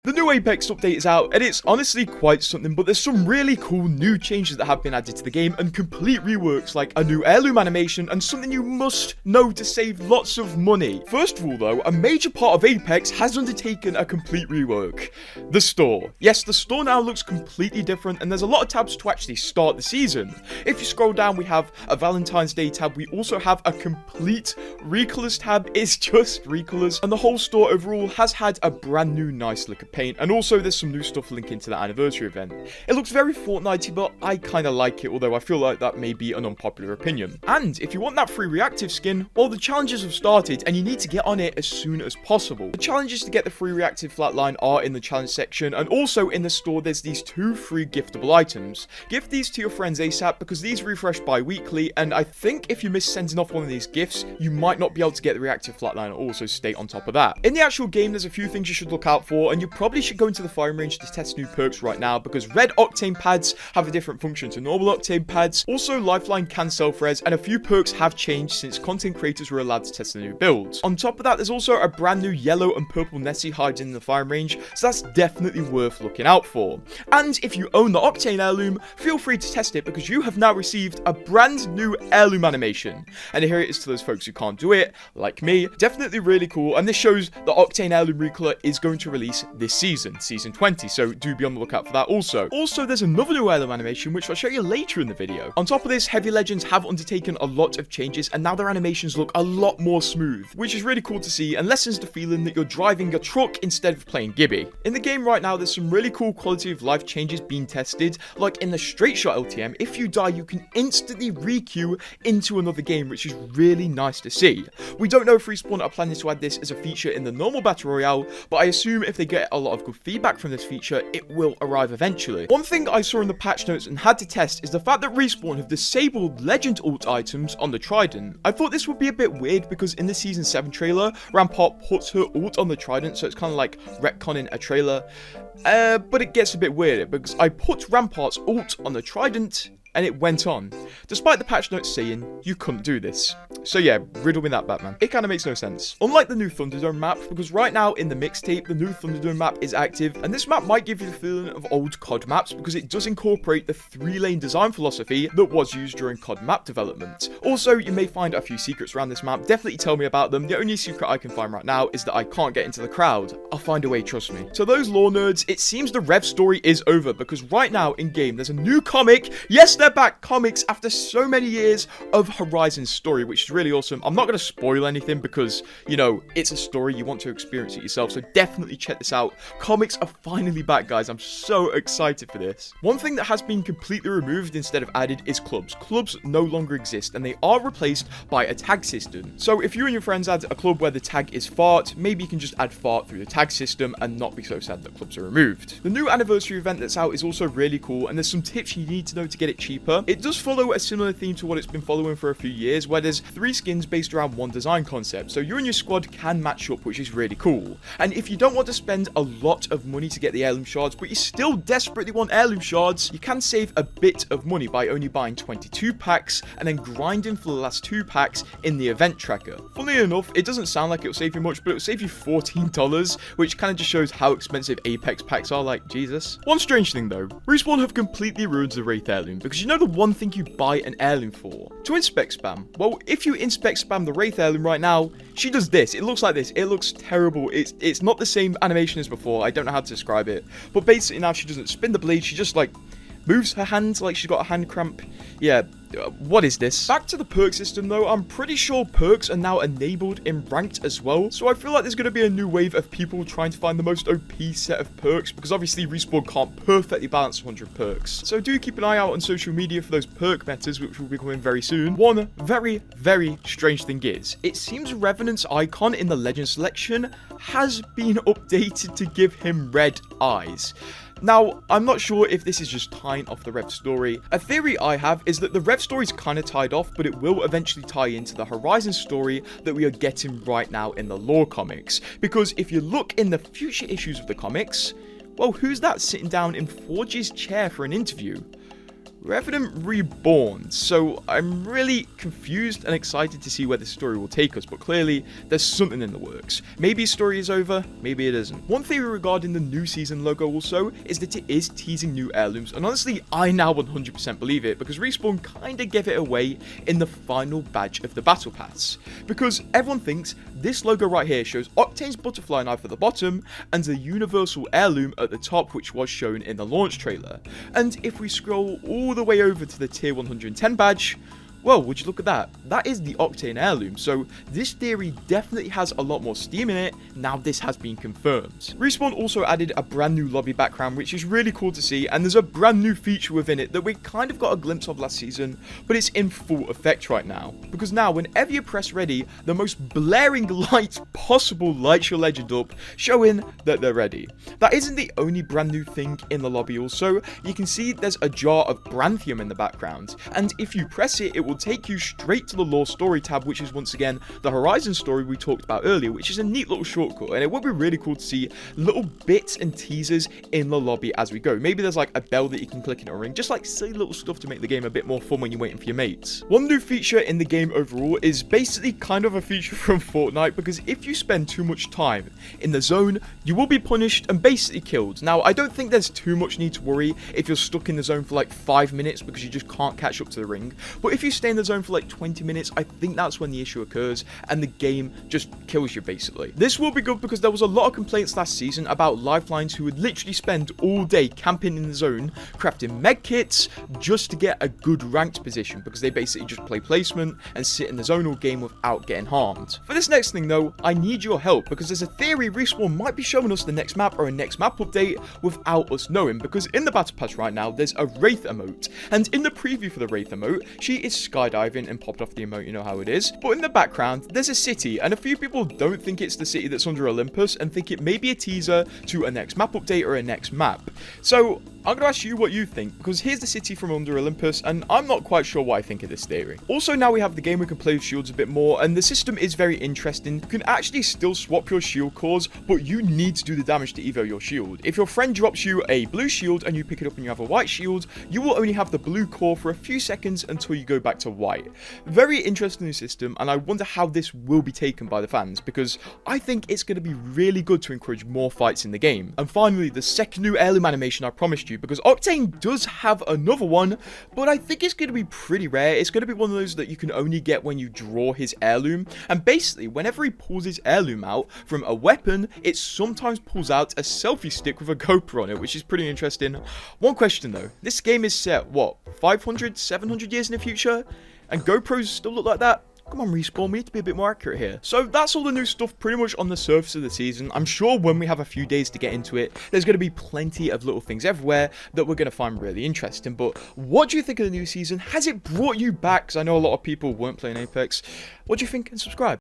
The new Apex update is out, and it's honestly quite something, but there's some really cool new changes that have been added to the game, and complete reworks like a new heirloom animation, and something you must know to save lots of money. First of all though, a major part of Apex has undertaken a complete rework. The store. Yes, the store now looks completely different, and there's a lot of tabs to actually start the season. If you scroll down, we have a Valentine's Day tab, we also have a complete recolors tab. It's just recolors, and the whole store overall has had a brand new nice look of paint, and also there's some new stuff linking to that anniversary event. It looks very Fortnitey, but I kind of like it, although I feel like that may be an unpopular opinion. And if you want that free reactive skin, well, the challenges have started and you need to get on it as soon as possible. The challenges to get the free reactive flatline are in the challenge section, and also in the store there's these 2 free giftable items. Gift these to your friends ASAP because these refresh bi-weekly, and I think if you miss sending off one of these gifts, you might not be able to get the reactive flatline, or also stay on top of that. In the actual game, there's a few things you should look out for, and you probably should go into the firing range to test new perks right now, because red octane pads have a different function to normal octane pads. Also, lifeline can self-res, and a few perks have changed since content creators were allowed to test the new builds. On top of that, there's also a brand new yellow and purple Nessie hides in the firing range, so that's definitely worth looking out for. And if you own the octane heirloom, feel free to test it because you have now received a brand new heirloom animation. And here it is to those folks who can't do it, like me. Definitely really cool, and this shows the octane heirloom recolor is going to release this season. Season 20, so do be on the lookout for that also. Also, there's another new heirloom animation which I'll show you later in the video. On top of this, Heavy Legends have undertaken a lot of changes, and now their animations look a lot more smooth, which is really cool to see and lessens the feeling that you're driving a truck instead of playing Gibby. In the game right now, there's some really cool quality of life changes being tested, like in the straight shot LTM, if you die you can instantly re-queue into another game, which is really nice to see. We don't know if Respawn are planning to add this as a feature in the normal Battle Royale, but I assume if they get a lot of good feedback from this feature, it will arrive eventually. One thing I saw in the patch notes and had to test is the fact that Respawn have disabled Legend ult items on the Trident. I thought this would be a bit weird because in the Season 7 trailer, Rampart puts her ult on the Trident, so it's kind of like retconning a trailer. But it gets a bit weird because I put Rampart's ult on the Trident and it went on, despite the patch notes saying you couldn't do this. So yeah, riddle me that, Batman. It kind of makes no sense. Unlike the new Thunderdome map, because right now in the mixtape, the new Thunderdome map is active, and this map might give you the feeling of old COD maps because it does incorporate the 3-lane design philosophy that was used during COD map development. Also, you may find a few secrets around this map. Definitely tell me about them. The only secret I can find right now is that I can't get into the crowd. I'll find a way, trust me. To those lore nerds, it seems the Rev story is over because right now in game, there's a new comic. Yes, they're back, comics after so many years of Horizon's story, which is really awesome. I'm not going to spoil anything because, you know, it's a story, you want to experience it yourself, so definitely check this out. Comics are finally back, guys. I'm so excited for this. One thing that has been completely removed instead of added is clubs. Clubs no longer exist, and they are replaced by a tag system. So if you and your friends add a club where the tag is fart, maybe you can just add fart through the tag system and not be so sad that clubs are removed. The new anniversary event that's out is also really cool, and there's some tips you need to know to get it cheaper. It does follow a similar theme to what it's been following for a few years, where there's 3 skins based around one design concept, so you and your squad can match up, which is really cool. And if you don't want to spend a lot of money to get the heirloom shards, but you still desperately want heirloom shards, you can save a bit of money by only buying 22 packs and then grinding for the last 2 packs in the event tracker. Funnily enough, it doesn't sound like it'll save you much, but it'll save you $14, which kind of just shows how expensive Apex packs are, like Jesus. One strange thing though, Respawn have completely ruined the Wraith heirloom, because you know the one thing you buy an heirloom for? To inspect spam. Well, if you inspect spam the Wraith heirloom right now, she does this. It looks like this. It looks terrible. It's not the same animation as before. I don't know how to describe it. But basically now she doesn't spin the blade. She just like moves her hands like she's got a hand cramp. Yeah, what is this? Back to the perk system though, I'm pretty sure perks are now enabled in ranked as well. So I feel like there's going to be a new wave of people trying to find the most OP set of perks, because obviously Respawn can't perfectly balance 100 perks. So do keep an eye out on social media for those perk metas, which will be coming very soon. One very, very strange thing is, it seems Revenant's icon in the legend selection has been updated to give him red eyes. Now, I'm not sure if this is just tying off the Rev story. A theory I have is that the Rev story is kind of tied off, but it will eventually tie into the Horizon story that we are getting right now in the lore comics. Because if you look in the future issues of the comics, well, who's that sitting down in Forge's chair for an interview? Revenant Reborn. So I'm really confused and excited to see where this story will take us, but clearly there's something in the works. Maybe his story is over, maybe it isn't. One theory regarding the new season logo also is that it is teasing new heirlooms, and honestly I now 100% believe it, because Respawn kinda gave it away in the final badge of the Battle Pass. Because everyone thinks this logo right here shows Octane's butterfly knife at the bottom and the universal heirloom at the top, which was shown in the launch trailer. And if we scroll all the way over to the tier 110 badge, well, would you look at that? That is the Octane heirloom, so this theory definitely has a lot more steam in it now this has been confirmed. Respawn also added a brand new lobby background, which is really cool to see, and there's a brand new feature within it that we kind of got a glimpse of last season, but it's in full effect right now. Because now, whenever you press ready, the most blaring light possible lights your legend up, showing that they're ready. That isn't the only brand new thing in the lobby also. You can see there's a jar of Branthium in the background, and if you press it, it will take you straight to the lore story tab, which is once again the Horizon story we talked about earlier, which is a neat little shortcut, and it would be really cool to see little bits and teasers in the lobby as we go. Maybe there's like a bell that you can click in a ring, just like silly little stuff to make the game a bit more fun when you're waiting for your mates. One new feature in the game overall is basically kind of a feature from Fortnite, because if you spend too much time in the zone, you will be punished and basically killed. Now, I don't think there's too much need to worry if you're stuck in the zone for like 5 minutes because you just can't catch up to the ring, but if you stay in the zone for like 20 minutes, I think that's when the issue occurs and the game just kills you basically. This will be good because there was a lot of complaints last season about lifelines who would literally spend all day camping in the zone, crafting med kits just to get a good ranked position, because they basically just play placement and sit in the zone all game without getting harmed. For this next thing though, I need your help, because there's a theory Respawn might be showing us the next map or a next map update without us knowing, because in the Battle Pass right now there's a Wraith emote, and in the preview for the Wraith emote, she is skydiving and popped off the emote, you know how it is. But in the background, there's a city, and a few people don't think it's the city that's under Olympus and think it may be a teaser to a next map update or a next map. So I'm going to ask you what you think, because here's the city from under Olympus, and I'm not quite sure what I think of this theory. Also, now we have the game, we can play with shields a bit more, and the system is very interesting. You can actually still swap your shield cores, but you need to do the damage to evo your shield. If your friend drops you a blue shield and you pick it up and you have a white shield, you will only have the blue core for a few seconds until you go back to white. Very interesting new system, and I wonder how this will be taken by the fans, because I think it's going to be really good to encourage more fights in the game. And finally, the second new heirloom animation I promised you, because Octane does have another one, but I think it's going to be pretty rare. It's going to be one of those that you can only get when you draw his heirloom, and basically whenever he pulls his heirloom out from a weapon, it sometimes pulls out a selfie stick with a GoPro on it, which is pretty interesting. One question though, this game is set, what, 500, 700 years in the future? And GoPros still look like that? Come on, Respawn, we need to be a bit more accurate here. So that's all the new stuff pretty much on the surface of the season. I'm sure when we have a few days to get into it, there's going to be plenty of little things everywhere that we're going to find really interesting. But what do you think of the new season? Has it brought you back? Because I know a lot of people weren't playing Apex. What do you think, and subscribe?